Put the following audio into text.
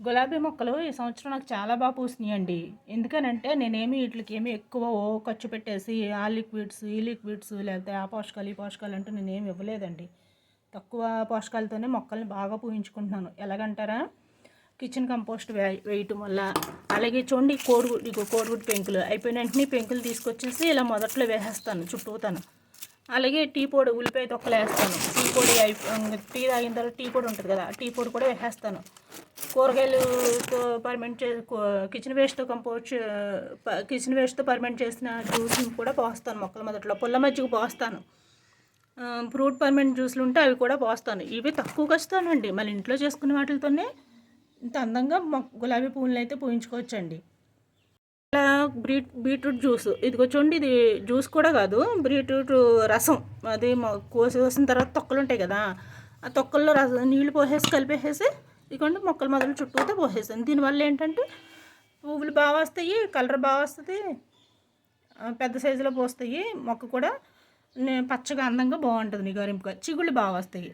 గులాబీ మొక్కలు ఈ సంవత్సరం నాకు చాలా బాగా పూసినాయండి. ఎందుకనంటే నేనేమి ఈట్లికేమి ఎక్కువ ఖర్చు పెట్టేసి ఆ లిక్విడ్స్, ఈ లిక్విడ్స్ లేకపోతే ఆ పోషకాలు, ఈ పోషకాలు అంటూ నేనేమి ఇవ్వలేదండి. తక్కువ పోషకాలతోనే మొక్కల్ని బాగా పూయించుకుంటున్నాను. ఎలాగంటారా? కిచెన్ కంపోస్ట్ వేయటం వల్ల, అలాగే చూడండి కోడిగుడ్డు పెంకులు అయిపోయిన వెంటనే పెంకులు తీసుకొచ్చేసి ఇలా మొదట్లో వేసేస్తాను చుట్టూతాను. అలాగే టీ పొడి, ఉల్లిపాయ తొక్కలు వేస్తాను. టీ పొడి టీ తాగిన తర్వాత టీ పొడి ఉంటుంది కదా, టీ పొడి కూడా వేసేస్తాను. కూరగాయలతో పర్మెంట్ కిచెన్ వేస్ట్తో పర్మెంట్ చేసిన జ్యూస్ని కూడా పోస్తాను మొక్కల మొదట్లో. పుల్ల మజ్జిగ పోస్తాను. ఫ్రూట్ పర్మెంట్ జ్యూస్లు ఉంటే అవి కూడా పోస్తాను. ఇవి తక్కువ ఖర్చుతానండి. మన ఇంట్లో చేసుకునే వాటితోనే ఇంత అందంగా గులాబీ పువ్వులను అయితే పూయించుకోవచ్చండి. ఇలా బీట్రూట్ జ్యూస్, ఇదిగో చూడండి, ఇది జ్యూస్ కూడా కాదు, బీట్రూట్ రసం. అది కోసిన తర్వాత తొక్కలు ఉంటాయి కదా, ఆ తొక్కల్లో నీళ్లు పోసేసి కలిపేసేసి ఇదిగోండి మొక్కల మొదలు చుట్టూతో పోసేసాను. దీనివల్ల ఏంటంటే పువ్వులు బాగా వస్తాయి, కలర్ బాగా వస్తుంది, పెద్ద సైజులో పోస్తాయి. మొక్క కూడా పచ్చగా అందంగా బాగుంటుంది. నిగారింపుగా చిగుళ్ళు బాగా వస్తాయి.